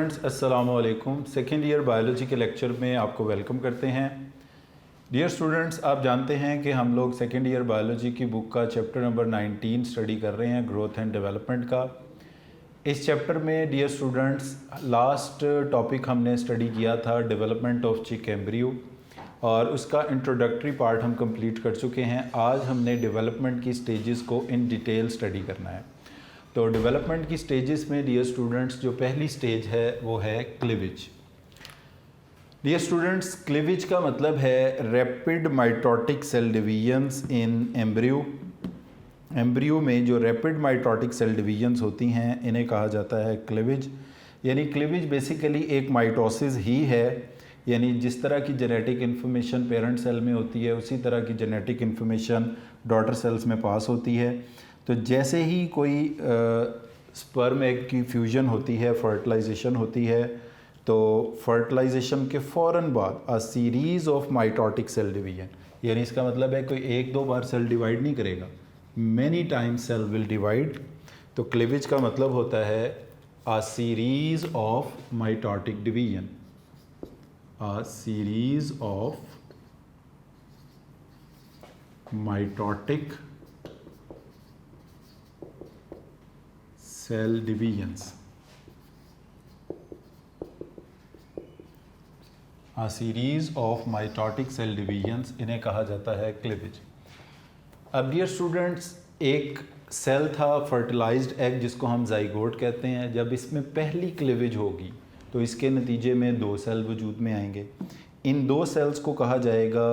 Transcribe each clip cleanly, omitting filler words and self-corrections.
Students, अस्सलाम वालेकुम। Second year biology के लेक्चर में आपको वेलकम करते हैं। डियर स्टूडेंट्स, आप जानते हैं कि हम लोग सेकेंड ईयर बायोलॉजी की बुक का चैप्टर नंबर 19 स्टडी कर रहे हैं, ग्रोथ एंड डेवलपमेंट का। इस चैप्टर में डियर स्टूडेंट्स लास्ट टॉपिक हमने स्टडी किया था डेवलपमेंट ऑफ चिक एम्ब्रियो, और उसका इंट्रोडक्टरी पार्ट हम कंप्लीट कर चुके हैं। आज हमने डेवलपमेंट की स्टेजेस को इन डिटेल स्टडी करना है। तो डेवलपमेंट की स्टेजेस में डियर स्टूडेंट्स जो पहली स्टेज है वो है क्लीवेज। डियर स्टूडेंट्स, क्लीवेज का मतलब है rapid mitotic cell divisions in embryo. Embryo में जो रैपिड माइटोटिक सेल डिवीजन्स होती हैं इन्हें कहा जाता है क्लीवेज। यानी क्लीवेज बेसिकली एक माइटोसिस ही है, यानी जिस तरह की जेनेटिक इन्फॉर्मेशन पेरेंट सेल में होती है उसी तरह की जेनेटिक इन्फॉर्मेशन डॉटर सेल्स में पास होती है। तो जैसे ही कोई स्पर्म एग की फ्यूजन होती है, फर्टिलाइजेशन होती है, तो फर्टिलाइजेशन के फ़ौरन बाद a series of mitotic cell division, यानी इसका मतलब है कोई एक दो बार सेल डिवाइड नहीं करेगा, many times cell will divide. तो क्लीवेज का मतलब होता है a series of mitotic division, a series of mitotic cell divisions, a series of mitotic cell divisions, इन्हें कहा जाता है क्लीवेज। अब डियर स्टूडेंट्स, एक सेल था फर्टिलाइज्ड एग जिसको हम जाइगोट कहते हैं। जब इसमें पहली क्लीवेज होगी तो इसके नतीजे में दो सेल वजूद में आएंगे। इन दो सेल्स को कहा जाएगा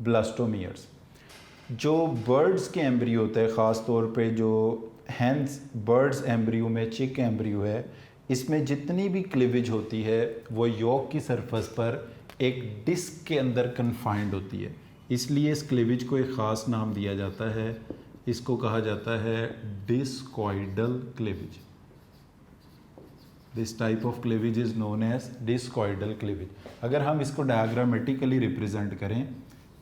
ब्लास्टोमियर्स। जो बर्ड्स के एम्ब्रियो होते हैं, ख़ास तौर पे जो हैंस बर्ड्स एम्ब्रियो में चिक एम्ब्रियो है, इसमें जितनी भी क्लीवेज होती है वो यॉक की सरफेस पर एक डिस्क के अंदर कन्फाइंड होती है, इसलिए इस क्लीवेज को एक ख़ास नाम दिया जाता है। इसको कहा जाता है discoidal cleavage. This type of cleavage is known as discoidal cleavage. अगर हम इसको डायग्रामेटिकली रिप्रेजेंट करें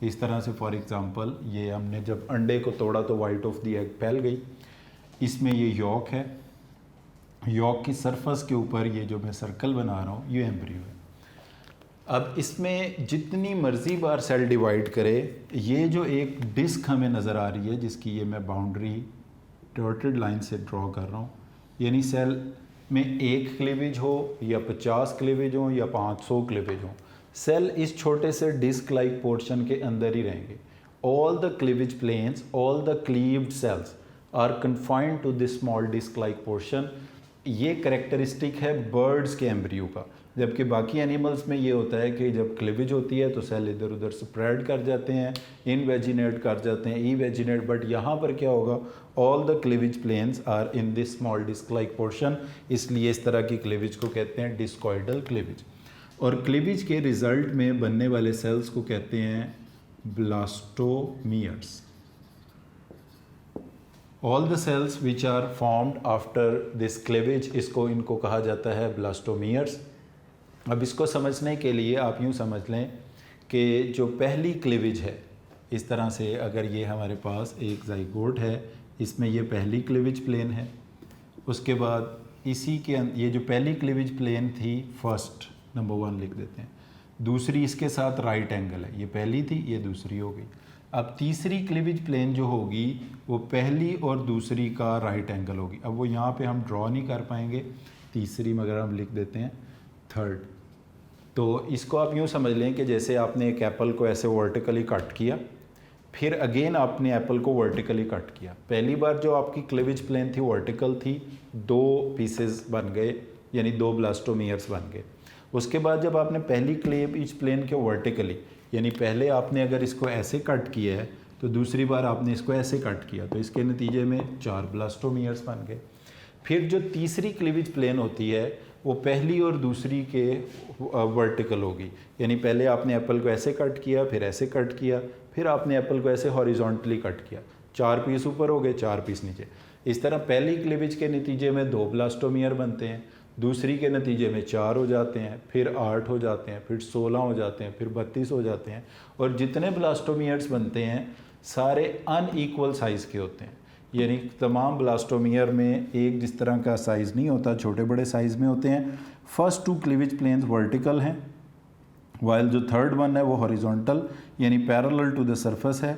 इस तरह से, फॉर एग्जांपल ये हमने जब अंडे को तोड़ा तो वाइट ऑफ द एग फैल गई, इसमें ये यॉक है, यॉक की सरफेस के ऊपर ये जो मैं सर्कल बना रहा हूँ ये एम्ब्रियो है। अब इसमें जितनी मर्ज़ी बार सेल डिवाइड करे, ये जो एक डिस्क हमें नज़र आ रही है जिसकी ये मैं बाउंड्री डॉटेड लाइन से ड्रॉ कर रहा हूँ, यानी सेल में एक क्लीवेज हो या 50 क्लीवेज हो या 500 क्लीवेज हो, सेल इस छोटे से डिस्क लाइक पोर्शन के अंदर ही रहेंगे। All the cleavage planes, all the cleaved cells are confined to this small disc like portion. ये करेक्टरिस्टिक है बर्ड्स के एम्ब्रियो का। जबकि बाकी एनिमल्स में ये होता है कि जब क्लीवेज होती है तो सेल इधर उधर स्प्रेड कर जाते हैं, इनवेजिनेट कर जाते हैं, ईवेजिनेट, बट यहाँ पर क्या होगा, all the cleavage planes are in this small disc like portion, इसलिए इस तरह की क्लीवेज को कहते हैं डिस्कॉइडल क्लीवेज। और क्लीवेज के रिजल्ट में बनने वाले सेल्स को कहते हैं blastomeres. All the cells which are formed after this cleavage, इनको कहा जाता है ब्लास्टोमियर्स। अब इसको समझने के लिए आप यूँ समझ लें कि जो पहली क्लीवेज है, इस तरह से अगर ये हमारे पास एक जाइगोट है, इसमें ये पहली क्लीवेज प्लेन है, उसके बाद इसी के ये जो पहली क्लीवेज प्लेन थी, फर्स्ट नंबर 1 लिख देते हैं, दूसरी इसके साथ राइट एंगल है, ये पहली थी, ये दूसरी हो गई। अब तीसरी क्लीवेज प्लेन जो होगी वो पहली और दूसरी का राइट एंगल होगी। अब वो यहाँ पे हम ड्रॉ नहीं कर पाएंगे, तीसरी मगर हम लिख देते हैं थर्ड। तो इसको आप यूँ समझ लें कि जैसे आपने एक एप्पल को ऐसे वर्टिकली कट किया, फिर अगेन आपने एप्पल को वर्टिकली कट किया। पहली बार जो आपकी क्लीवेज प्लेन थी वर्टिकल थी, 2 पीसेस बन गए, यानी 2 ब्लास्टोमियर्स बन गए। उसके बाद जब आपने पहली क्लीवेज प्लेन के वर्टिकली, यानी पहले आपने अगर इसको ऐसे कट किया है तो दूसरी बार आपने इसको ऐसे कट किया, तो इसके नतीजे में 4 ब्लास्टोमियर्स बन गए। फिर जो तीसरी क्लीवेज प्लेन होती है वो पहली और दूसरी के वर्टिकल होगी, यानी पहले आपने एप्पल को ऐसे कट किया, फिर ऐसे कट किया, फिर आपने एप्पल को ऐसे हॉरिजॉन्टली कट किया, 4 पीस ऊपर हो गए, 4 पीस नीचे। इस तरह पहली क्लीवेज के नतीजे में 2 ब्लास्टोमियर बनते हैं, दूसरी के नतीजे में 4 हो जाते हैं, फिर 8 हो जाते हैं, फिर 16 हो जाते हैं, फिर 32 हो जाते हैं। और जितने ब्लास्टोमियर्स बनते हैं सारे अनईक्वल साइज़ के होते हैं, यानी तमाम ब्लास्टोमियर में एक जिस तरह का साइज़ नहीं होता, छोटे बड़े साइज़ में होते हैं। First two cleavage planes vertical हैं, वाइल जो थर्ड वन है वो हॉरिजॉन्टल यानी पैरेलल टू द सरफेस है,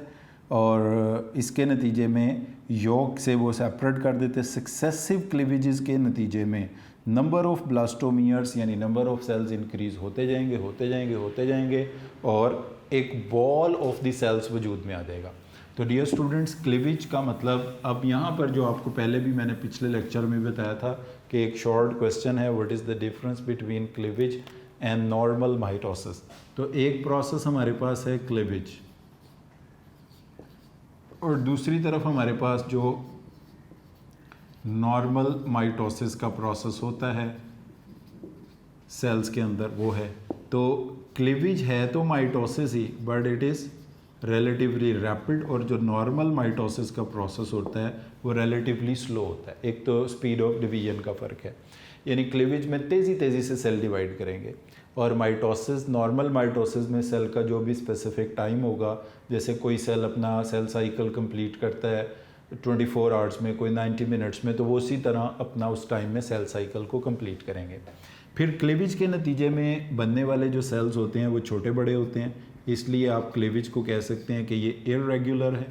और इसके नतीजे में यॉक से वो सेपरेट कर देते हैं। सक्सेसिव क्लीवेजेस के नतीजे में नंबर ऑफ ब्लास्टोमियर्स यानी नंबर ऑफ सेल्स इंक्रीज होते जाएंगे होते जाएंगे होते जाएंगे, और एक बॉल ऑफ द सेल्स वजूद में आ जाएगा। तो डियर स्टूडेंट्स, क्लीवेज का मतलब, अब यहाँ पर जो आपको पहले भी मैंने पिछले लेक्चर में बताया था कि एक शॉर्ट क्वेश्चन है, what is the difference between cleavage and normal mitosis. तो एक प्रोसेस हमारे पास है क्लीवेज, और दूसरी तरफ हमारे पास जो नॉर्मल माइटोसिस का प्रोसेस होता है सेल्स के अंदर वो है। तो क्लीवेज है तो mitosis he, but it is relatively rapid, और जो नॉर्मल माइटोसिस का प्रोसेस होता है वो रिलेटिवली स्लो होता है। एक तो स्पीड ऑफ डिवीजन का फ़र्क है, यानी क्लीवेज में तेज़ी से सेल डिवाइड करेंगे, और माइटोसिस, नॉर्मल माइटोसिस में सेल का जो भी स्पेसिफिक टाइम होगा, जैसे कोई सेल अपना सेल साइकिल कंप्लीट करता है 24 आवर्स में, कोई 90 मिनट्स में, तो वो उसी तरह अपना उस टाइम में सेल साइकिल को कंप्लीट करेंगे। फिर क्लीवेज के नतीजे में बनने वाले जो सेल्स होते हैं वो छोटे बड़े होते हैं, इसलिए आप क्लीवेज को कह सकते हैं कि ये इर्रेगुलर है,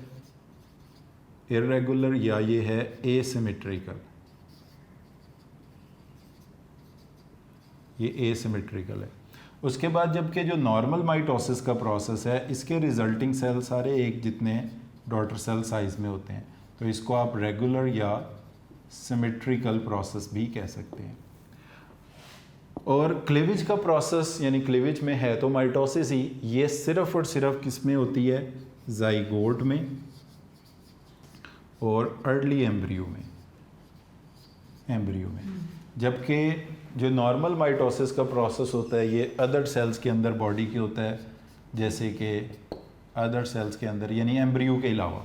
इर्रेगुलर, या ये है एसिमेट्रिकल, ये एसिमेट्रिकल है। उसके बाद जबकि जो नॉर्मल माइटोसिस का प्रोसेस है, इसके रिजल्टिंग सेल सारे एक जितने डॉटर सेल साइज में होते हैं, तो इसको आप रेगुलर या सिमेट्रिकल प्रोसेस भी कह सकते हैं। और क्लीवेज का प्रोसेस, यानी क्लीवेज में है तो माइटोसिस ही, ये सिर्फ और सिर्फ किस में होती है, जाइगोट में और अर्ली एम्ब्रियो में, जबकि जो नॉर्मल माइटोसिस का प्रोसेस होता है ये अदर सेल्स के अंदर बॉडी के होता है, जैसे कि अदर सेल्स के अंदर यानी एम्ब्रियो के अलावा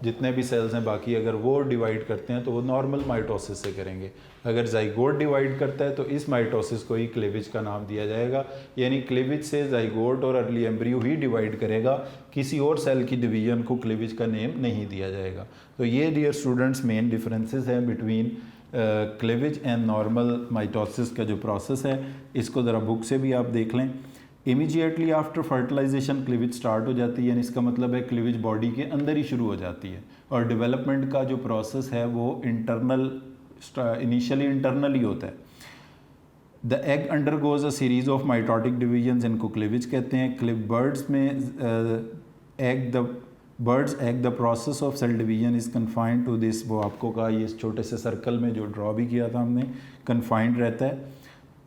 जितने भी सेल्स हैं बाकी, अगर वो डिवाइड करते हैं तो वो नॉर्मल माइटोसिस से करेंगे। अगर जाइगोट डिवाइड करता है तो इस माइटोसिस को ही क्लीवेज का नाम दिया जाएगा, यानी क्लीवेज से जाइगोट और अर्ली एम्ब्रियो ही डिवाइड करेगा, किसी और सेल की डिवीजन को क्लीवेज का नेम नहीं दिया जाएगा। तो ये डियर स्टूडेंट्स मेन डिफरेंसेस हैं between cleavage and normal mitosis का जो प्रोसेस है। इसको ज़रा बुक से भी आप देख लें। Immediately after fertilisation cleavage start हो जाती है, यानी इसका मतलब है क्लीवेज बॉडी के अंदर ही शुरू हो जाती है, और डेवलपमेंट का जो प्रोसेस है वो इनिशियली इंटरनल ही होता है। The egg undergoes a series of mitotic division, इनको क्लीवेज कहते हैं। बर्ड्स में birds egg the process of cell division is confined to this, वो आपको कहा ये इस छोटे से सर्कल में जो ड्रॉ भी किया था हमने, कन्फाइंड रहता है।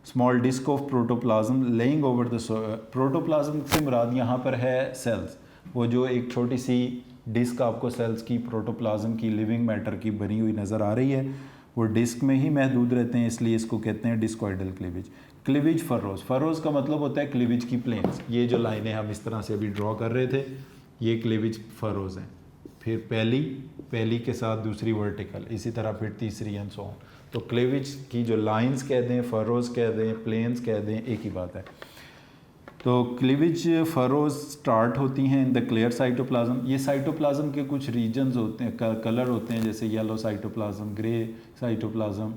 Small disc of protoplasm laying over the, protoplasm से मुराद यहाँ पर है सेल्स, वो जो एक छोटी सी डिस्क आपको सेल्स की, प्रोटोप्लाज्म की, लिविंग मैटर की बनी हुई नज़र आ रही है, वो डिस्क में ही महदूद रहते हैं, इसलिए इसको कहते हैं discoidal cleavage. Cleavage furrows, furrows का मतलब होता है क्लीवेज की प्लेन्स। ये जो लाइनें हम इस तरह से अभी ड्रॉ कर रहे थे ये क्लीवेज फरोज हैं। फिर पहली के साथ दूसरी वर्टिकल, इसी तरह फिर तीसरी एंड सो ऑन। तो क्लीवेज की जो लाइंस कह दें, फरोज कह दें, प्लेन्स कह दें, एक ही बात है। तो क्लीवेज फरोज स्टार्ट होती हैं इन द क्लियर साइटोप्लाज्म। ये साइटोप्लाज्म के कुछ रीजन्स होते हैं, कलर होते हैं, जैसे yellow cytoplasm, grey cytoplasm,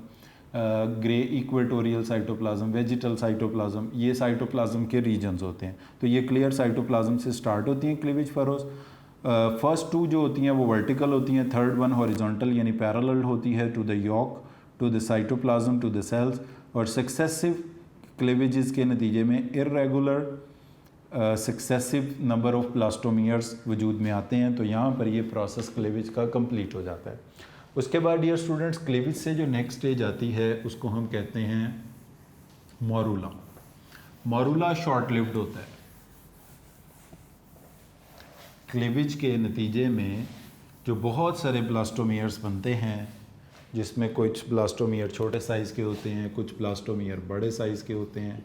grey equatorial cytoplasm, vegetal cytoplasm, ये साइटोप्लाज्म के रीजन्स होते हैं। तो ये क्लियर साइटोप्लाज्म से स्टार्ट होती हैं क्लीवेज फरोज। फर्स्ट टू जो होती हैं वो वर्टिकल होती हैं, थर्ड वन हॉरिजॉन्टल यानी पैरेलल होती है to the yolk, to the cytoplasm, to the cells. और सक्सेसिव क्लीवेजेस के नतीजे में irregular successive number of blastomeres वजूद में आते हैं। तो यहाँ पर ये प्रोसेस क्लीवेज का कंप्लीट हो जाता है। उसके बाद डियर स्टूडेंट्स, क्लीवेज से जो नेक्स्ट स्टेज आती है उसको हम कहते हैं मोरूला। मोरूला शॉर्ट लिव्ड होता है। क्लीवेज के नतीजे में जो बहुत सारे ब्लास्टोमियर्स बनते हैं, जिसमें कुछ ब्लास्टोमियर छोटे साइज़ के होते हैं, कुछ ब्लास्टोमियर बड़े साइज़ के होते हैं,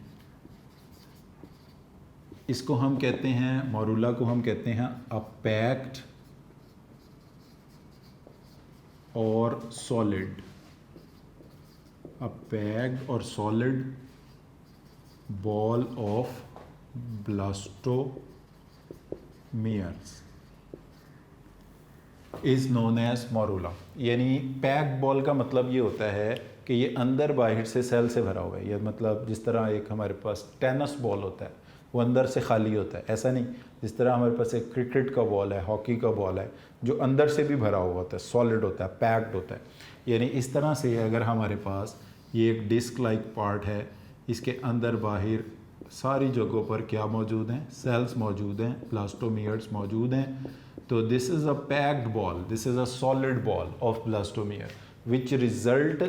इसको हम कहते हैं, मोरूला को हम कहते हैं अ पैक्ड और सॉलिड, अ पैक्ड और solid ball of blastomeres. Is known as morula. यानी पैक्ड बॉल का मतलब ये होता है कि ये अंदर बाहर से सेल से भरा हुआ है। ये मतलब जिस तरह एक हमारे पास टेनिस बॉल होता है, वो अंदर से खाली होता है, ऐसा नहीं। जिस तरह हमारे पास एक क्रिकेट का बॉल है, हॉकी का बॉल है, जो अंदर से भी भरा हुआ होता है, सॉलिड होता है, पैक्ड होता है। यानी इस तरह से अगर हमारे पास ये एक डिस्क लाइक पार्ट है, इसके अंदर बाहर सारी जगहों पर क्या मौजूद हैं? सेल्स मौजूद हैं, ब्लास्टोमियर्स मौजूद हैं। तो this is a packed ball, this is a solid ball of blastomere which result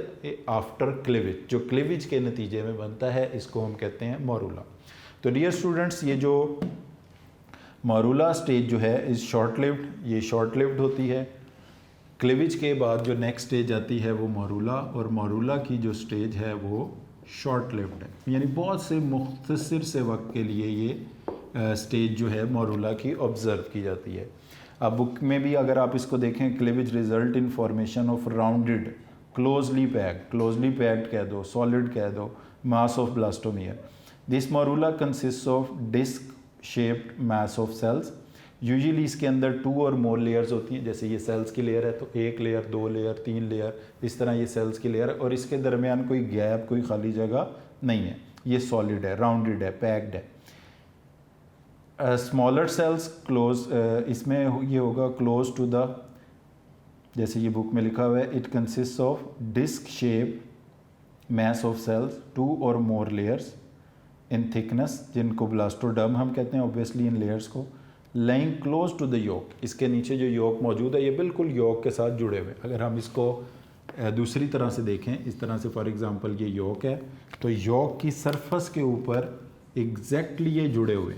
after cleavage. जो क्लीवेज के नतीजे में बनता है, इसको हम कहते हैं मोरूला। तो डियर स्टूडेंट्स, ये जो मोरूला स्टेज जो है इज़ शॉर्ट लिव्ड, ये शॉर्ट लिव्ड होती है। क्लीवेज के बाद जो नेक्स्ट स्टेज आती है वो मोरूला, और मोरूला की जो स्टेज है वो शॉर्ट लिव्ड है। यानी बहुत से मुख्तसर से वक्त के लिए ये स्टेज जो है मोरूला की ऑब्ज़र्व की जाती है। अब बुक में भी अगर आप इसको देखें, cleavage result in formation of rounded closely packed कह दो, सॉलिड कह दो, mass of blastomere. This morula consist of disc shaped mass of cells. Usually इसके अंदर 2 और मोर लेयर्स होती हैं। जैसे ये सेल्स की लेयर है तो 1 लेयर, 2 लेयर, 3 लेयर, इस तरह ये सेल्स की लेयर है, और इसके दरमियान कोई गैप, कोई खाली जगह नहीं है। ये सॉलिड है, राउंडेड है, पैक्ड है। स्मॉलर सेल्स क्लोज, इसमें ये होगा क्लोज टू द, जैसे ये बुक में लिखा हुआ है, it consist of disc shape mass of cells 2 और मोर लेयर्स इन थिकनेस, जिनको ब्लास्टोडर्म हम कहते हैं ऑब्वियसली इन लेयर्स को। Lying close to the yolk, इसके नीचे जो योक मौजूद है ये बिल्कुल योक के साथ जुड़े हुए। अगर हम इसको दूसरी तरह से देखें, इस तरह से फॉर एग्जांपल ये योक है, तो योक की सरफेस के ऊपर एग्जैक्टली ये जुड़े हुए,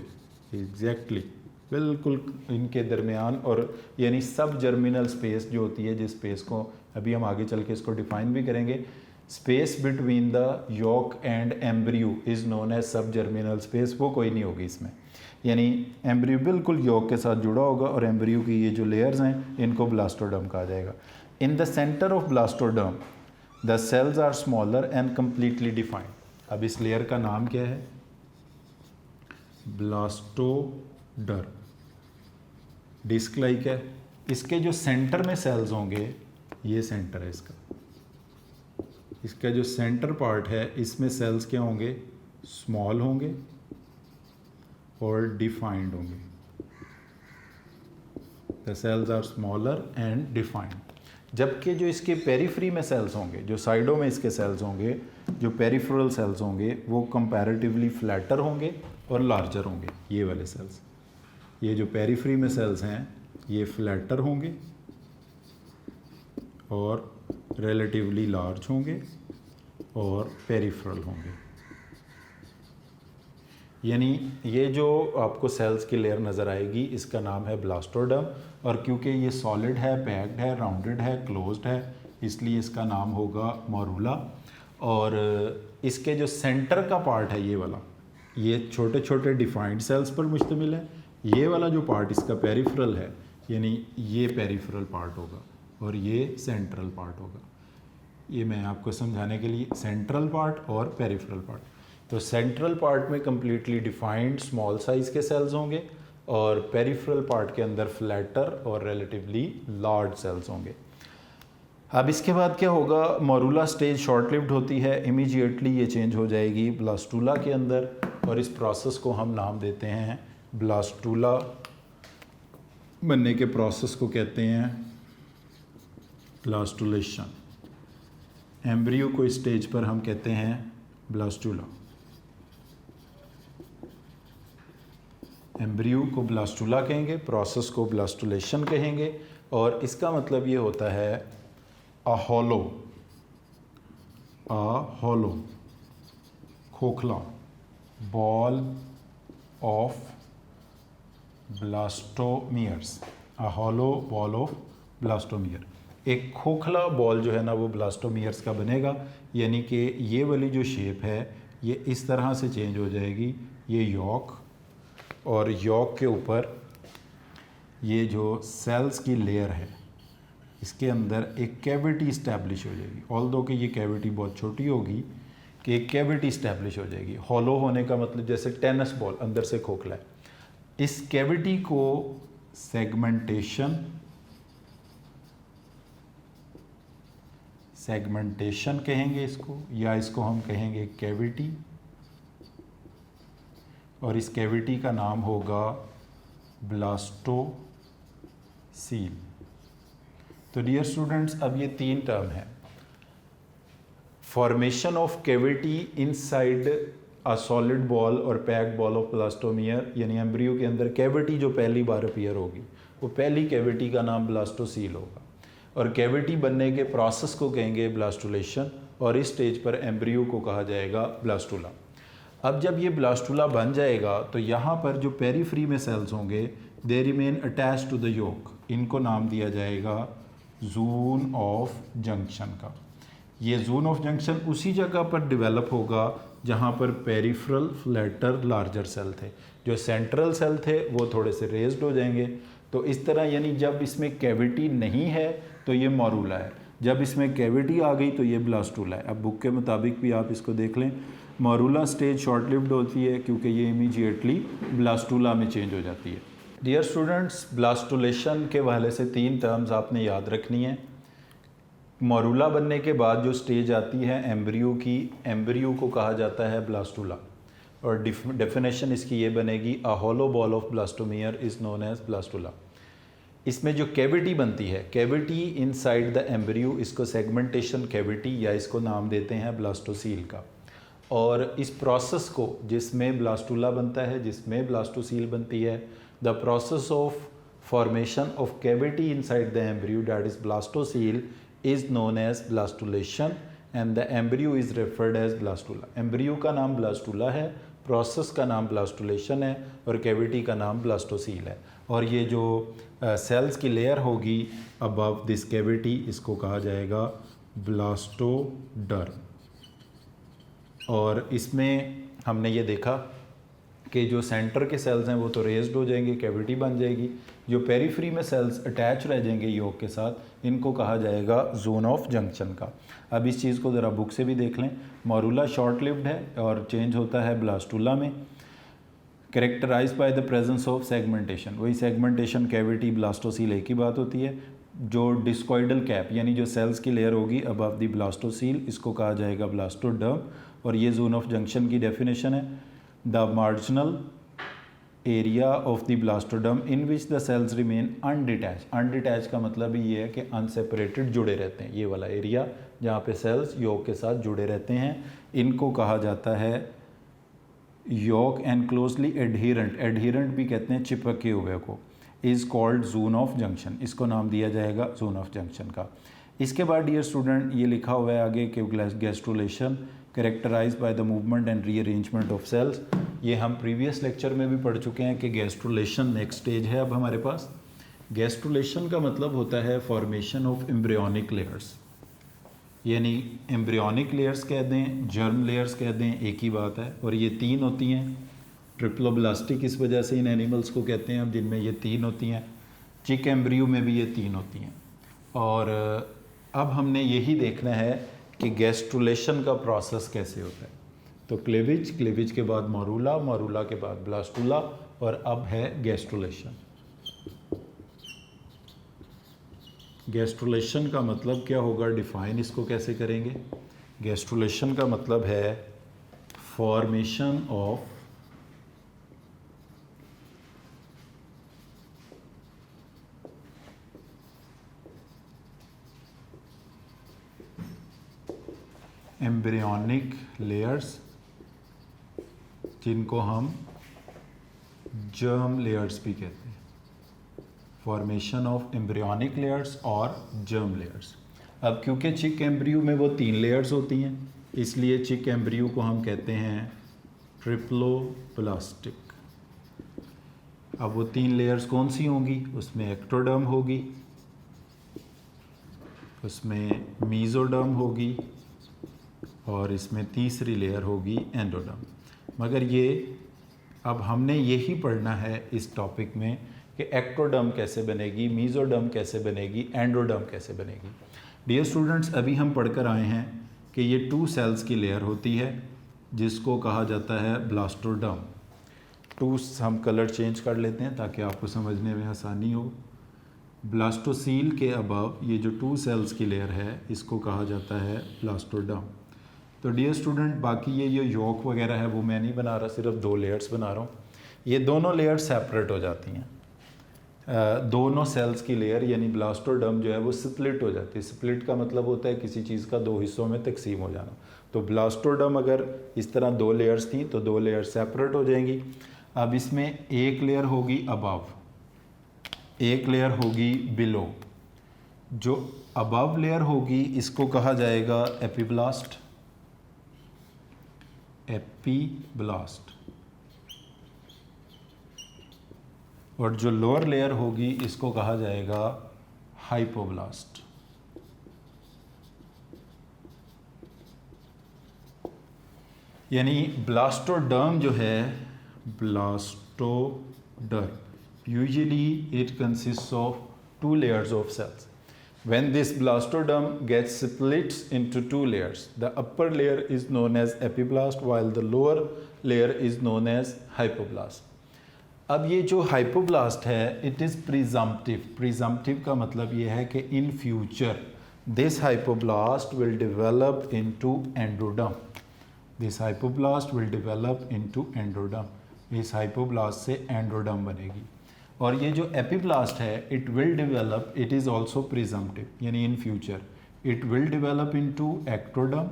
एग्जैक्टली बिल्कुल इनके दरमियान, और यानी सब जर्मिनल स्पेस जो होती है, जिस स्पेस को अभी हम आगे चल के इसको डिफाइन भी करेंगे, space between the yolk and embryo is known as sub germinal space, वो कोई नहीं होगी इसमें। यानी एम्ब्रियो बिल्कुल योक के साथ जुड़ा होगा, और एम्ब्रियो की ये जो लेयर्स हैं इनको ब्लास्टोडर्म कहा जाएगा। In the centre of blastoderm the cells are smaller and completely defined. अब इस लेयर का नाम क्या है? ब्लास्टोडर्म। डिस्क लाइक है। इसके जो सेंटर में सेल्स होंगे, ये सेंटर है इसका जो सेंटर पार्ट है, इसमें सेल्स क्या होंगे? स्मॉल होंगे और डिफाइंड होंगे। The cells are smaller and defined. जबकि जो इसके पेरिफ्री में सेल्स होंगे, जो साइडों में इसके सेल्स होंगे, जो पेरिफेरल सेल्स होंगे, वो कंपैरेटिवली फ्लैटर होंगे और लार्जर होंगे। ये वाले सेल्स, ये जो पेरिफ्री में सेल्स हैं, ये फ्लैटर होंगे और रिलेटिवली लार्ज होंगे और पेरिफेरल होंगे। यानी ये जो आपको सेल्स की लेयर नज़र आएगी, इसका नाम है ब्लास्टोडर्म, और क्योंकि ये सॉलिड है, पैक्ड है, राउंडेड है, क्लोज्ड है, इसलिए इसका नाम होगा मोरूला। और इसके जो सेंटर का पार्ट है, ये वाला, ये छोटे छोटे डिफाइंड सेल्स पर मुश्तमिल है। ये वाला जो पार्ट इसका पेरिफेरल है, यानी ये पेरिफेरल पार्ट होगा और ये सेंट्रल पार्ट होगा। ये मैं आपको समझाने के लिए, सेंट्रल पार्ट और पेरिफेरल पार्ट। तो सेंट्रल पार्ट में कम्प्लीटली डिफाइंड स्मॉल साइज़ के सेल्स होंगे, और पेरिफेरल पार्ट के अंदर फ्लैटर और रिलेटिवली लार्ज सेल्स होंगे। अब इसके बाद क्या होगा? मोरूला स्टेज शॉर्ट लिव्ड होती है, इमीडिएटली ये चेंज हो जाएगी ब्लास्टूला के अंदर, और इस प्रोसेस को हम नाम देते हैं ब्लास्टूला। बनने के प्रोसेस को कहते हैं ब्लास्टुलेशन। एम्ब्रियो को इस स्टेज पर हम कहते हैं ब्लास्टूला। एम्ब्रियो को ब्लास्टूला कहेंगे, प्रोसेस को ब्लास्टुलेशन कहेंगे, और इसका मतलब ये होता है अ हॉलो खोखला ball of blastomeres. A hollow ball of blastomere, एक खोखला बॉल जो है ना, वो ब्लास्टोमियर्स का बनेगा। यानी कि ये वाली जो शेप है, ये इस तरह से चेंज हो जाएगी। ये यॉक, और यॉक के ऊपर ये जो सेल्स की लेयर है, इसके अंदर एक कैविटी इस्टेब्लिश हो जाएगी। ऑल्दो कि ये कैविटी बहुत छोटी होगी, कि एक कैविटी इस्टेब्लिश हो जाएगी। हॉलो होने का मतलब जैसे टेनिस बॉल अंदर से खोखला है। इस कैविटी को सेगमेंटेशन सेगमेंटेशन कहेंगे इसको, या इसको हम कहेंगे कैविटी, और इस कैविटी का नाम होगा ब्लास्टोसील। तो डियर स्टूडेंट्स, अब ये तीन टर्म है, formation of cavity inside a solid ball और पैक्ड बॉल ऑफ ब्लास्टोमियर, यानी एम्ब्रियो के अंदर कैविटी जो पहली बार अपीयर होगी वो पहली कैविटी का नाम ब्लास्टोसील होगा, और कैविटी बनने के प्रोसेस को कहेंगे ब्लास्टुलेशन, और इस स्टेज पर एम्ब्रियो को कहा जाएगा ब्लास्टुला। अब जब ये ब्लास्टुला बन जाएगा तो यहाँ पर जो पेरीफ्री में सेल्स होंगे they remain attach to the yolk, इनको नाम दिया जाएगा जोन ऑफ जंक्शन का। ये जोन ऑफ जंक्शन उसी जगह पर डेवलप होगा जहाँ पर पेरिफेरल फ्लैटर लार्जर सेल थे, जो सेंट्रल सेल थे वो थोड़े से रेज्ड हो जाएंगे। तो इस तरह यानी जब इसमें कैविटी नहीं है तो ये मॉरूला है, जब इसमें कैविटी आ गई तो ये ब्लास्टुला है। अब बुक के मुताबिक भी आप इसको देख लें, मॉरूला स्टेज शॉर्ट लिव्ड होती है क्योंकि ये इमीडिएटली ब्लास्टुला में चेंज हो जाती है। डियर स्टूडेंट्स, ब्लास्टुलेशन के हवाले से तीन टर्म्स आपने याद रखनी है। मॉरूला बनने के बाद जो स्टेज आती है एम्ब्रियो की, एम्ब्रियो को कहा जाता है ब्लास्टुला, और डेफिनेशन इसकी ये बनेगी a hollow ball of blastomere is known as blastula. इसमें जो कैविटी बनती है, कैविटी इनसाइड द एम्ब्रियो, इसको सेगमेंटेशन कैविटी या इसको नाम देते हैं ब्लास्टोसील का। और इस प्रोसेस को, जिसमें ब्लास्टुला बनता है, जिसमें ब्लास्टोसील बनती है, the process of formation of cavity inside the embryo that is blastocoel is known as blastulation and the embryo is referred as blastula. Embryo का नाम ब्लास्टुला है, प्रोसेस का नाम ब्लास्टुलेशन है, और कैविटी का नाम ब्लास्टोसील है। और ये जो सेल्स की लेयर होगी अबव दिस कैविटी, इसको कहा जाएगा ब्लास्टोडर्म। और इसमें हमने ये देखा कि जो सेंटर के सेल्स हैं वो तो रेज्ड हो जाएंगे, कैविटी बन जाएगी, जो पेरीफ्री में सेल्स अटैच रह जाएंगे योग के साथ, इनको कहा जाएगा जोन ऑफ जंक्शन का। अब इस चीज़ को ज़रा बुक से भी देख लें, मॉरूला शॉर्ट लिव्ड है और चेंज होता है ब्लास्टुला में, characterise by the presence of segmentation. वही सेगमेंटेशन, कैविटी, ब्लास्टोसील एक ही बात होती है। जो डिस्कॉइडल कैप यानी जो सेल्स की लेयर होगी अबव द ब्लास्टोसील, इसको कहा जाएगा ब्लास्टोडर्म, और ये जोन ऑफ जंक्शन की डेफिनेशन है, the marginal area of the blastoderm in which the cells remain undetached. Undetached का मतलब ही ये है कि अनसेपरेटेड, जुड़े रहते हैं, ये वाला एरिया जहाँ पे सेल्स योग के साथ जुड़े रहते हैं, इनको कहा जाता है योग एंड क्लोजली एडहिरेंट, एडहिरेंट भी कहते हैं चिपके हुए को, is called zone of junction, इसको नाम दिया जाएगा जोन ऑफ जंक्शन का। इसके बाद डियर स्टूडेंट ये लिखा हुआ है आगे कि gastrulation characterise by the movement and rearrangement of cells. ये हम प्रीवियस लेक्चर में भी पढ़ चुके हैं कि गैस्ट्रुलेशन नेक्स्ट स्टेज है अब हमारे पास। गैस्ट्रुलेशन का मतलब होता है फॉर्मेशन ऑफ एम्ब्रियोनिक लेयर्स, यानी एम्ब्रियोनिक लेयर्स कह दें, जर्म लेयर्स कह दें, एक ही बात है। और ये तीन होती हैं, ट्रिप्लोब्लास्टिक इस वजह से इन एनिमल्स को कहते हैं अब, जिनमें ये तीन होती हैं। चिक एम्ब्रियो में भी ये तीन होती हैं। और अब हमने यही देखना है कि गैस्ट्रुलेशन का प्रोसेस कैसे होता है। तो क्लेविज, क्लेविज के बाद मॉरूला, मॉरूला के बाद ब्लास्टुला, और अब है गैस्ट्रुलेशन। गैस्ट्रुलेशन का मतलब क्या होगा, डिफाइन इसको कैसे करेंगे। गैस्ट्रुलेशन का मतलब है फॉर्मेशन ऑफ एम्ब्रियोनिक लेयर्स, जिनको हम जर्म लेयर्स भी कहते हैं। फॉर्मेशन ऑफ एम्ब्रियोनिक लेयर्स और जर्म लेयर्स। अब क्योंकि चिक एम्ब्रियो में वो तीन लेयर्स होती हैं, इसलिए चिक एम्ब्रियो को हम कहते हैं ट्रिप्लोप्लास्टिक। अब वो तीन लेयर्स कौन सी होंगी, उसमें एक्टोडर्म होगी, उसमें मीजोडर्म होगी, और इसमें तीसरी लेयर होगी एंडोडर्म। मगर ये अब हमने यही पढ़ना है इस टॉपिक में कि एक्टोडर्म कैसे बनेगी, मीजोडर्म कैसे बनेगी, एंडोडर्म कैसे बनेगी। डियर स्टूडेंट्स, अभी हम पढ़कर आए हैं कि ये 2 सेल्स की लेयर होती है जिसको कहा जाता है ब्लास्टोडर्म। 2 हम कलर चेंज कर लेते हैं ताकि आपको समझने में आसानी हो। ब्लास्टोसील के अबव ये जो 2 सेल्स की लेयर है इसको कहा जाता है ब्लास्टोडर्म। तो डियर स्टूडेंट, बाकी ये योक वगैरह है वो मैं नहीं बना रहा, सिर्फ 2 लेयर्स बना रहा हूँ। ये दोनों लेयर सेपरेट हो जाती हैं, दोनों सेल्स की लेयर यानी ब्लास्टोडर्म जो है वो स्प्लिट हो जाती है। स्प्लिट का मतलब होता है किसी चीज़ का 2 हिस्सों में तकसीम हो जाना। तो ब्लास्टोडर्म अगर इस तरह 2 लेयर्स थी तो 2 लेयर सेपरेट हो जाएंगी। अब इसमें एक लेयर होगी अबव, एक लेयर होगी बिलो। जो अबव लेयर होगी इसको कहा जाएगा एपीब्लास्ट, एपीब्लास्ट। और जो लोअर लेयर होगी इसको कहा जाएगा हाइपोब्लास्ट। यानी ब्लास्टोडर्म जो है, blastoderm, usually it consists of 2 layers of cells. When this blastoderm gets splits into 2 layers, the upper layer is known as epiblast while the lower layer is known as hypoblast. अब ये जो hypoblast है it is presumptive. Presumptive का मतलब ये है कि in future this hypoblast will develop into endoderm, this hypoblast will develop into endoderm. इस हाइपोब्लास्ट से एंडोडर्म बनेगी। और ये जो एपीब्लास्ट है it will develop, it is also presumptive, यानी in future it will develop into ectoderm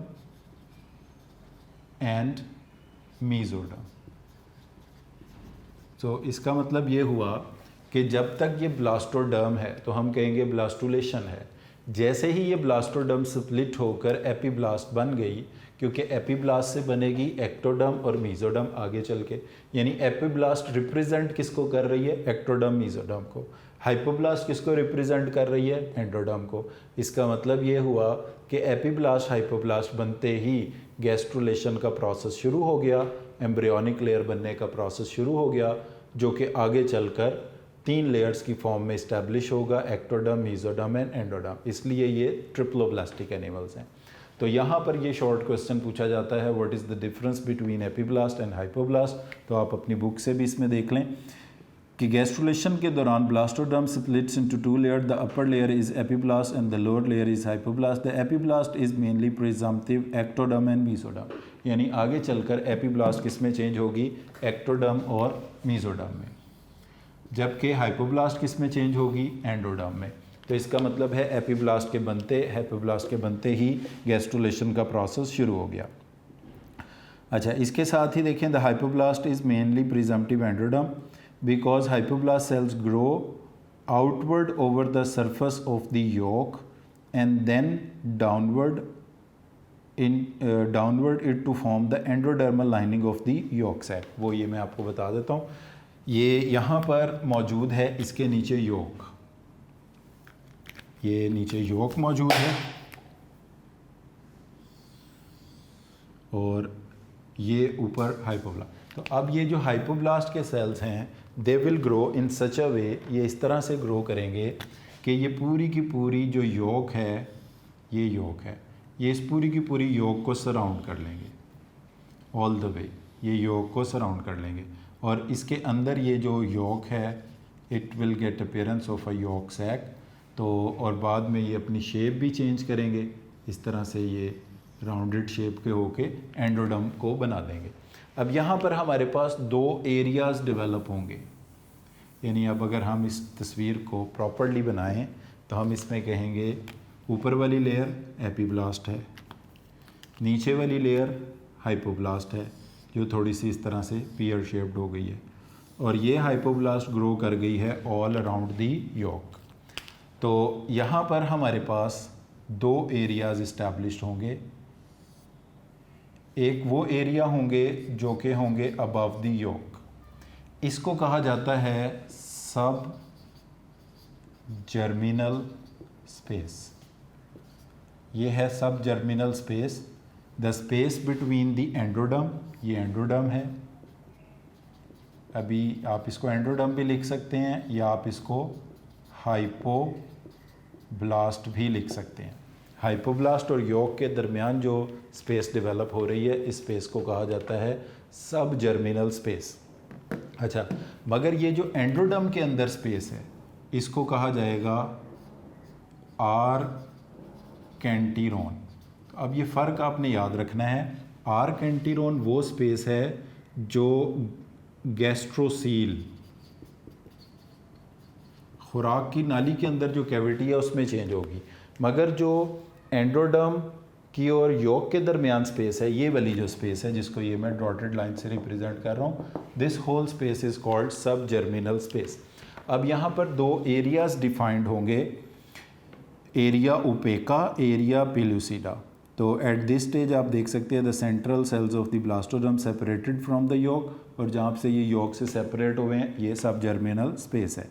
and mesoderm. तो इसका मतलब ये हुआ कि जब तक ये ब्लास्टोडर्म है तो हम कहेंगे ब्लास्टुलेशन है। जैसे ही ये ब्लास्टोडर्म स्प्लिट होकर एपीब्लास्ट बन गई, क्योंकि एपीब्लास्ट से बनेगी एक्टोडर्म और मीजोडर्म आगे चल के, यानी एपीब्लास्ट रिप्रेजेंट किसको कर रही है, एक्टोडर्म मीजोडर्म को। हाइपोब्लास्ट किसको रिप्रेजेंट कर रही है, एंडोडर्म को। इसका मतलब ये हुआ कि एपीब्लास्ट हाइपोब्लास्ट बनते ही गैस्ट्रुलेशन का प्रोसेस शुरू हो गया, एम्ब्रियोनिक लेयर बनने का प्रोसेस शुरू हो गया, जो कि आगे चलकर 3 लेयर्स की फॉर्म में इस्टेब्लिश होगा, एक्टोडर्म, मीजोडर्म एंड एंडोडर्म। इसलिए ये ट्रिप्लोब्लास्टिक एनिमल्स हैं। तो यहाँ पर ये शॉर्ट क्वेश्चन पूछा जाता है, what is the difference between epiblast and hypoblast. तो आप अपनी बुक से भी इसमें देख लें कि गैस्ट्रुलेशन के दौरान blastoderm splits into 2 layer, the upper layer is epiblast and the lower layer is hypoblast. The epiblast is mainly presumptive, ectoderm and mesoderm. यानी आगे चलकर एपीब्लास्ट किस में चेंज होगी, एक्टोडर्म और मीजोडर्म में, जबकि हाइपोब्लास्ट किस में चेंज होगी, एंडोडर्म में। तो इसका मतलब है एपीब्लास्ट के बनते ही गैस्ट्रुलेशन का प्रोसेस शुरू हो गया। अच्छा, इसके साथ ही देखें, the hypoblast is mainly presumptive endoderm because hypoblast cells grow outward over the surface of the yolk and then downward it to form the endodermal lining of the yolk sac। वो ये मैं आपको बता देता हूँ, ये यहाँ पर मौजूद है, इसके नीचे yolk, ये नीचे yolk मौजूद है और ये ऊपर हाइपोब्लास्ट। तो अब ये जो हाइपोब्लास्ट के सेल्स हैं दे विल ग्रो इन सच अ वे, ये इस तरह से ग्रो करेंगे कि ये पूरी की पूरी जो योक है, ये योक है, ये इस पूरी की पूरी योक को सराउंड कर लेंगे ऑल द वे, ये योक को सराउंड कर लेंगे। और इसके अंदर ये जो योक है it will get appearance of a yolk sac. तो और बाद में ये अपनी शेप भी चेंज करेंगे, इस तरह से ये राउंडेड शेप के होके एंडोडर्म को बना देंगे। अब यहाँ पर हमारे पास 2 एरियाज़ डेवलप होंगे, यानी अब अगर हम इस तस्वीर को प्रॉपरली बनाएं तो हम इसमें कहेंगे ऊपर वाली लेयर एपीब्लास्ट है, नीचे वाली लेयर हाइपोब्लास्ट है जो थोड़ी सी इस तरह से पियर शेप्ड हो गई है, और ये हाइपोब्लास्ट ग्रो कर गई है ऑल अराउंड दी योक। तो यहाँ पर हमारे पास 2 एरियाज़ इस्टेब्लिश्ड होंगे, एक वो एरिया होंगे जो कि होंगे अबव द योक, इसको कहा जाता है सब जर्मिनल स्पेस। ये है सब germinal space, the space between the endoderm, ये एंडोडर्म है। अभी आप इसको एंडोडर्म भी लिख सकते हैं या आप इसको हाइपोब्लास्ट भी लिख सकते हैं। हाइपोब्लास्ट और योक के दरमियान जो स्पेस डेवलप हो रही है इस स्पेस को कहा जाता है सब जर्मिनल स्पेस। अच्छा, मगर ये जो एंडोडर्म के अंदर स्पेस है इसको कहा जाएगा आर कैंटीरोन। अब ये फ़र्क आपने याद रखना है। आर कैंटीरोन वो स्पेस है जो गैस्ट्रोसील, खुराक की नाली के अंदर जो कैविटी है उसमें चेंज होगी, मगर जो एंडोडर्म की और यॉक के दरमियान स्पेस है, ये वाली जो स्पेस है जिसको ये मैं डॉटेड लाइन से रिप्रेजेंट कर रहा हूँ, this whole space is called sub germinal space. अब यहाँ पर दो एरियाज डिफाइंड होंगे, एरिया ओपेका, एरिया पेल्यूसिडा। तो एट दिस स्टेज आप देख सकते हैं the central cells of the blastoderm separated from the yolk, और जहाँ से ये यॉक से सेपरेट हुए हैं ये सब जर्मिनल स्पेस है।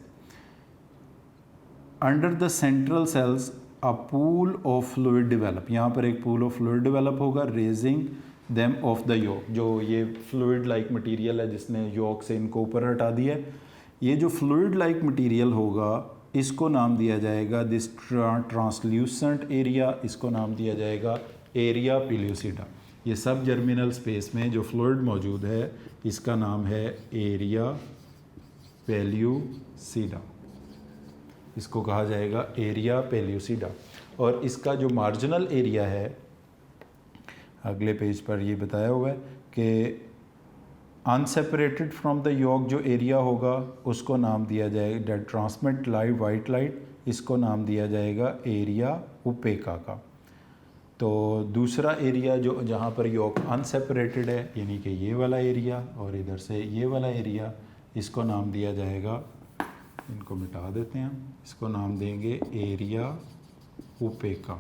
Under the central cells a pool of fluid develop, यहाँ पर एक पूल ऑफ फ्लूइड डेवलप होगा, raising them off the yolk. जो ये फ्लूइड लाइक मटेरियल है जिसने यॉक से इनको ऊपर हटा दिया, ये जो फ्लूइड लाइक मटेरियल होगा इसको नाम दिया जाएगा दिस ट्रांसल्यूसेंट एरिया, इसको नाम दिया जाएगा एरिया पेल्यूसिडा। ये सब जर्मिनल स्पेस में जो फ्लूइड मौजूद है इसका नाम है एरिया पेल्यूसिडा, इसको कहा जाएगा एरिया पेल्यूसिडा। और इसका जो मार्जिनल एरिया है, अगले पेज पर ये बताया हुआ है कि अनसेपरेटेड फ्रॉम द यॉक जो एरिया होगा उसको नाम दिया जाएगा ट्रांसमिट लाइट वाइट लाइट, इसको नाम दिया जाएगा एरिया ओपेका का। तो दूसरा एरिया जो जहाँ पर यॉक अनसेपरेटेड है, यानी कि ये वाला एरिया और इधर से ये वाला एरिया, इसको नाम दिया जाएगा, इनको मिटा देते हैं हम, इसको नाम देंगे एरिया ओपेका।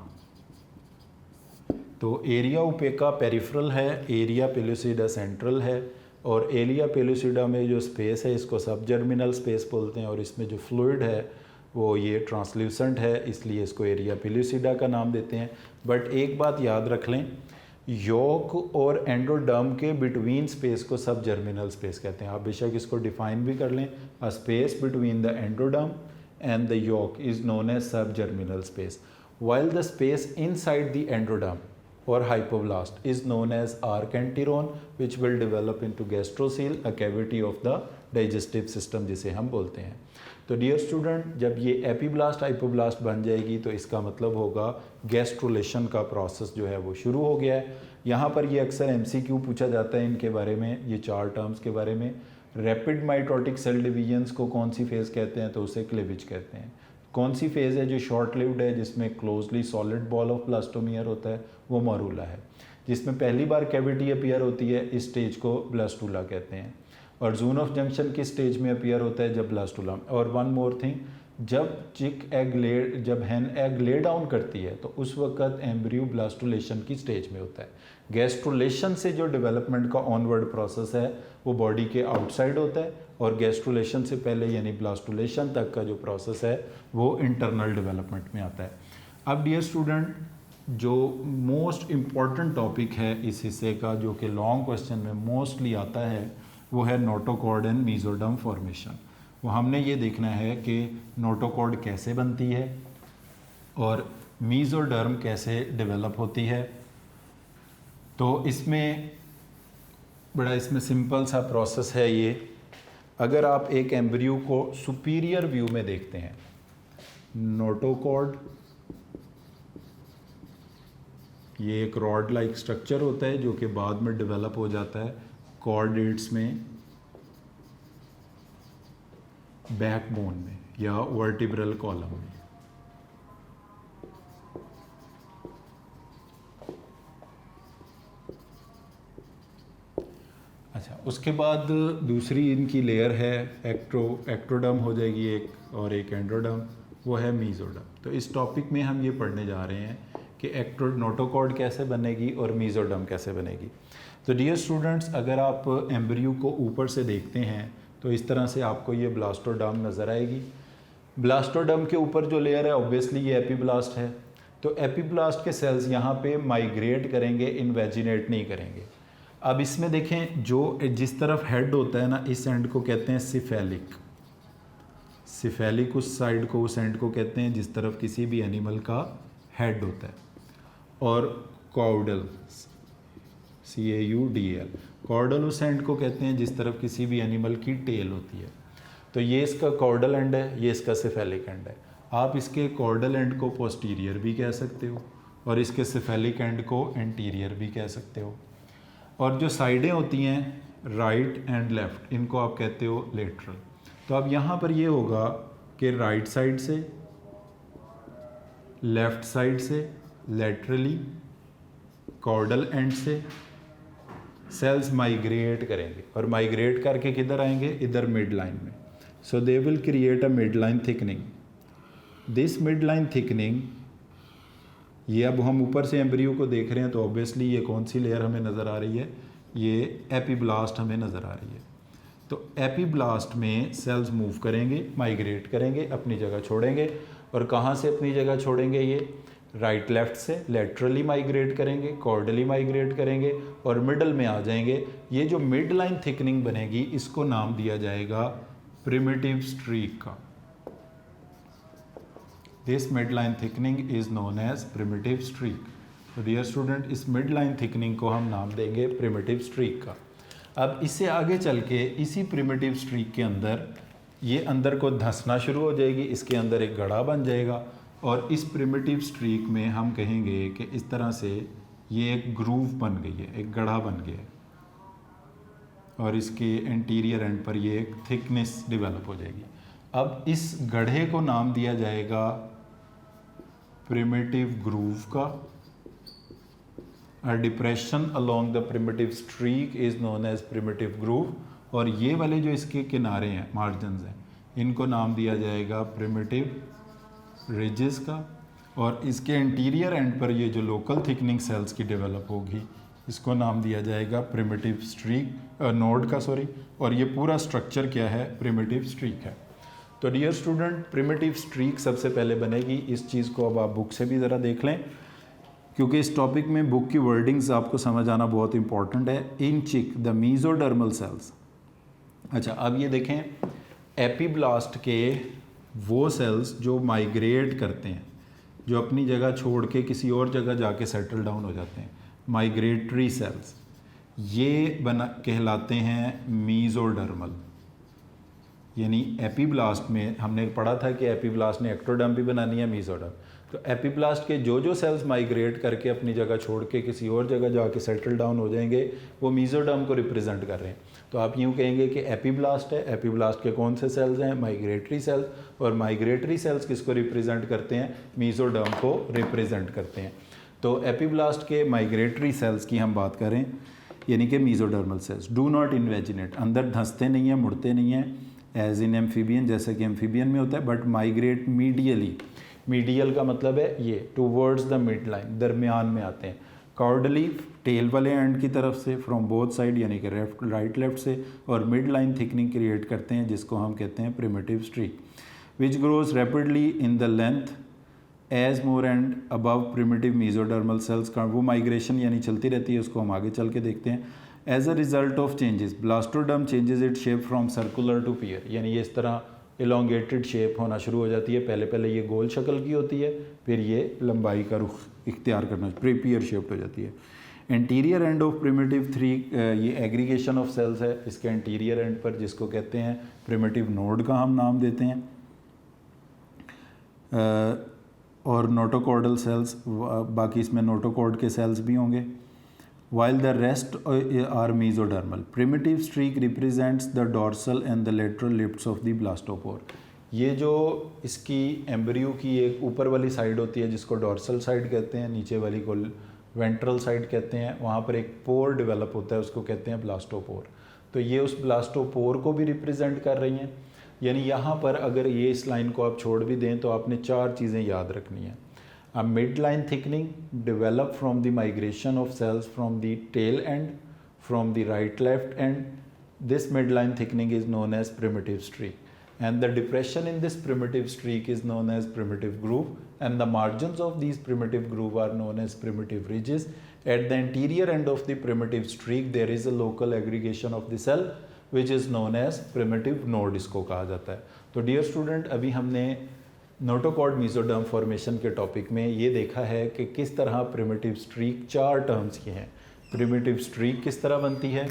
तो एरिया ओपेका पेरिफेरल है, एरिया पेल्यूसिडा सेंट्रल है, और एरिया पेल्यूसिडा में जो स्पेस है इसको सब जर्मिनल स्पेस बोलते हैं, और इसमें जो फ्लूइड है वो ये ट्रांसल्यूसेंट है, इसलिए इसको एरिया पेल्यूसिडा का नाम देते हैं। बट एक बात याद रख लें, यॉक और एंडोडर्म के बिटवीन स्पेस को सब जर्मिनल स्पेस कहते हैं। आप बेशक इसको डिफाइन भी कर लें, a space between the endoderm and the yolk is known as sub germinal space, while the space inside the endoderm or hypoblast is known as archenteron, which will develop into gastrocele, a cavity of the digestive system जिसे हम बोलते हैं। तो dear student, जब ये epiblast hypoblast बन जाएगी तो इसका मतलब होगा गैस्ट्रोलेशन का प्रोसेस जो है वो शुरू हो गया है। यहाँ पर ये अक्सर एमसीक्यू पूछा जाता है इनके बारे में, ये चार टर्म्स के बारे में। रैपिड माइटोटिक सेल डिवीजन्स को कौन सी फेज़ कहते हैं, तो उसे क्लीवेज कहते हैं। कौन सी फेज़ है जो शॉर्ट लिव्ड है, जिसमें closely solid ball of blastomere होता है, वो मरूला है। जिसमें पहली बार कैविटी अपीयर होती है, इस स्टेज को ब्लास्टूला कहते हैं। और जोन ऑफ जंक्शन किस स्टेज में अपीयर होता है, जब ब्लास्टूला। और वन मोर थिंग, जब हैन एग ले डाउन करती है तो उस वक्त एम्ब्रियो ब्लास्टुलेशन की स्टेज में होता है। गैस्ट्रुलेशन से जो डेवलपमेंट का ऑनवर्ड प्रोसेस है वो बॉडी के आउटसाइड होता है, और गैस्ट्रुलेशन से पहले यानी ब्लास्टुलेशन तक का जो प्रोसेस है वो इंटरनल डेवलपमेंट में आता है। अब डियर स्टूडेंट, जो मोस्ट इम्पॉर्टेंट टॉपिक है इस हिस्से का, जो कि लॉन्ग क्वेश्चन में मोस्टली आता है, वो है नोटोकॉर्ड एंड मेसोडर्म फॉर्मेशन। वो हमने ये देखना है कि नोटोकॉर्ड कैसे बनती है और मेसोडर्म कैसे डेवलप होती है। तो इसमें इसमें सिंपल सा प्रोसेस है ये। अगर आप एक एम्ब्रियो को सुपीरियर व्यू में देखते हैं, नोटोकॉर्ड ये एक रॉड लाइक स्ट्रक्चर होता है जो कि बाद में डेवलप हो जाता है कॉर्डेट्स में, बैकबोन में या वर्टिब्रल कॉलम में। अच्छा, उसके बाद दूसरी इनकी लेयर है एक्टोडर्म हो जाएगी एक, और एक एंडोडर्म, वो है मेसोडर्म। तो इस टॉपिक में हम ये पढ़ने जा रहे हैं कि नोटोकॉर्ड कैसे बनेगी और मेसोडर्म कैसे बनेगी। तो डियर स्टूडेंट्स, अगर आप एम्ब्रियो को ऊपर से देखते हैं तो इस तरह से आपको ये ब्लास्टोडर्म नज़र आएगी। ब्लास्टोडर्म के ऊपर जो लेयर है ऑब्वियसली ये एपीब्लास्ट है। तो एपीब्लास्ट के सेल्स यहाँ पे माइग्रेट करेंगे, इन्वेजिनेट नहीं करेंगे। अब इसमें देखें, जो जिस तरफ हेड होता है ना, इस एंड को कहते हैं सिफेलिक। सिफेलिक उस साइड को, उस एंड को कहते हैं जिस तरफ किसी भी एनिमल का हेड होता है। और कॉर्डल, CAUDL, कॉर्डल उस एंड को कहते हैं जिस तरफ किसी भी एनिमल की टेल होती है। तो ये इसका कॉर्डल एंड है, ये इसका सिफेलिक एंड है। आप इसके कॉर्डल एंड को पोस्टीरियर भी कह सकते हो और इसके सिफेलिक एंड को एंटीरियर भी कह सकते हो। और जो साइडें होती हैं राइट एंड लेफ़्ट, इनको आप कहते हो लेटरल। तो अब यहाँ पर ये होगा कि राइट साइड से, लेफ़्ट साइड से लेटरली कॉर्डल एंड से सेल्स माइग्रेट करेंगे और माइग्रेट करके किधर आएंगे, इधर मिड लाइन में। So they will create a mid line thickening. This mid line thickening, ये अब हम ऊपर से एम्ब्रियो को देख रहे हैं तो ऑब्वियसली ये कौन सी लेयर हमें नज़र आ रही है, ये एपीब्लास्ट हमें नज़र आ रही है। तो एपीब्लास्ट में सेल्स मूव करेंगे, माइग्रेट करेंगे, अपनी जगह छोड़ेंगे। और कहाँ से अपनी जगह छोड़ेंगे, ये राइट लेफ़्ट से लेटरली माइग्रेट करेंगे, कॉर्डली माइग्रेट करेंगे और मिडल में आ जाएंगे। ये जो मिड लाइन थिकनिंग बनेगी इसको नाम दिया जाएगा प्रिमिटिव स्ट्रीक का। This mid line thickening is known as primitive streak. तो डियर स्टूडेंट, इस मिड लाइन थिकनिंग को हम नाम देंगे प्रिमिटिव स्ट्रीक का। अब इससे आगे चल के इसी प्रिमिटिव स्ट्रीक के अंदर ये अंदर को धंसना शुरू हो जाएगी, इसके अंदर एक गड़ा बन जाएगा और इस प्रिमिटिव स्ट्रीक में हम कहेंगे कि इस तरह से ये एक ग्रूव बन गई है, एक गड़ा बन गया है और इसके एंटीरियर एंड पर ये एक थिकनेस डेवलप हो जाएगी। अब इस गड्ढे को नाम दिया जाएगा प्रिमिटिव ग्रूव का। A depression along the primitive streak is known as primitive groove. और ये वाले जो इसके किनारे हैं, मार्जिन्स हैं, इनको नाम दिया जाएगा प्रिमिटिव रिजेस का। और इसके इंटीरियर एंड पर ये जो लोकल थिकनिंग सेल्स की डेवलप होगी इसको नाम दिया जाएगा प्रिमिटिव स्ट्रीक नोड का, सॉरी। और ये पूरा स्ट्रक्चर क्या है, प्रिमिटिव स्ट्रीक है। तो डियर स्टूडेंट, प्रिमिटिव स्ट्रीक सबसे पहले बनेगी। इस चीज़ को अब आप बुक से भी ज़रा देख लें, क्योंकि इस टॉपिक में बुक की वर्डिंग्स आपको समझ आना बहुत इंपॉर्टेंट है। इन चिक द मीजोडर्मल सेल्स। अच्छा, अब ये देखें, एपीब्लास्ट के वो सेल्स जो माइग्रेट करते हैं, जो अपनी जगह छोड़ के किसी और जगह जाके सेटल डाउन हो जाते हैं, माइग्रेटरी सेल्स, ये कहलाते हैं मीजोडर्मल। यानी एपीब्लास्ट में हमने पढ़ा था कि एपीब्लास्ट ने एक्टोडर्म भी बनानी है, मीजोडर्म। तो एपीब्लास्ट के जो सेल्स माइग्रेट करके अपनी जगह छोड़ के किसी और जगह जाके सेटल डाउन हो जाएंगे, वो मीजोडर्म को रिप्रेजेंट कर रहे हैं। तो आप यूँ कहेंगे कि एपीब्लास्ट है, एपीब्लास्ट के कौन से सेल्स हैं, माइग्रेटरी सेल्स। और माइग्रेटरी सेल्स किसको रिप्रेजेंट करते हैं, मीजोडर्म को रिप्रेजेंट करते हैं। तो एपीब्लास्ट के माइग्रेटरी सेल्स की हम बात करें, यानी कि mesodermal sales do not invaginate, अंदर धंसते नहीं हैं, मुड़ते नहीं हैं एज इन एम्फीबियन, जैसे कि एम्फीबियन में होता है, बट माइग्रेट मीडियली। मीडियल का मतलब है ये टूवर्ड्स द मिड लाइन, दरमियान में आते हैं। कॉर्डली, टेल वाले एंड की तरफ से, फ्रॉम बोथ साइड, यानी कि राइट लेफ्ट से। और मिड लाइन थिकनिंग क्रिएट करते हैं जिसको हम कहते हैं primitive streak, which grows rapidly in the length as more and above primitive mesodermal cells का। वो माइग्रेशन यानी चलती रहती है, उसको हम आगे चल के देखते हैं। As a result of changes blastoderm changes it shape from circular to pear, यानी ये इस तरह इलोंगेटेड शेप होना शुरू हो जाती है। पहले ये गोल शक्ल की होती है, फिर ये लंबाई का रुख इख्तियार करना, पियर शेप्ड हो जाती है। एंटीरियर एंड ऑफ प्रिमिटिव 3, ये एग्रीगेशन ऑफ सेल्स है, इसके एंटीरियर एंड पर, जिसको कहते हैं प्रिमिटिव नोड का हम नाम देते हैं। और नोटोकॉर्डल सेल्स, बाकी इसमें नोटोकॉर्ड के सेल्स भी होंगे। while the rest are mesodermal. Primitive streak represents the dorsal and the lateral lips of the blastopore. ये जो इसकी एम्ब्रियो की एक ऊपर वाली साइड होती है जिसको डॉर्सल साइड कहते हैं, नीचे वाली को वेंट्रल साइड कहते हैं, वहाँ पर एक पोर डेवलप होता है, उसको कहते हैं ब्लास्टोपोर। तो ये उस ब्लास्टोपोर को भी रिप्रेजेंट कर रही हैं। यानी यहाँ पर अगर ये इस लाइन को आप छोड़ भी दें तो आपने 4 चीज़ें याद रखनी हैं। A midline thickening developed from the migration of cells from the tail end, from the right left end. This midline thickening is known as primitive streak, and the depression in this primitive streak is known as primitive groove, and the margins of these primitive groove are known as primitive ridges. At the anterior end of the primitive streak there is a local aggregation of the cell which is known as primitive node, इसको कहा जाता है। तो dear student, अभी हमने notochord mesoderm formation के topic में ये देखा है कि किस तरह प्रिमिटिव स्ट्रीक 4 टर्म्स की हैं। प्रिमिटिव स्ट्रीक किस तरह बनती है,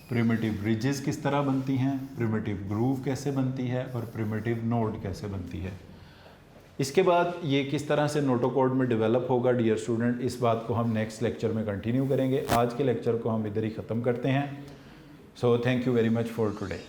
प्रिमिटिव ब्रिजेस किस तरह बनती हैं, प्रिमिटिव ग्रूव कैसे बनती है और प्रिमिटिव नोड कैसे बनती है। इसके बाद ये किस तरह से नोटोकोड में डेवलप होगा डियर स्टूडेंट, इस बात को हम नेक्स्ट लेक्चर में कंटिन्यू करेंगे। आज के लेक्चर को हम इधर ही ख़त्म करते हैं। So thank you very much for today.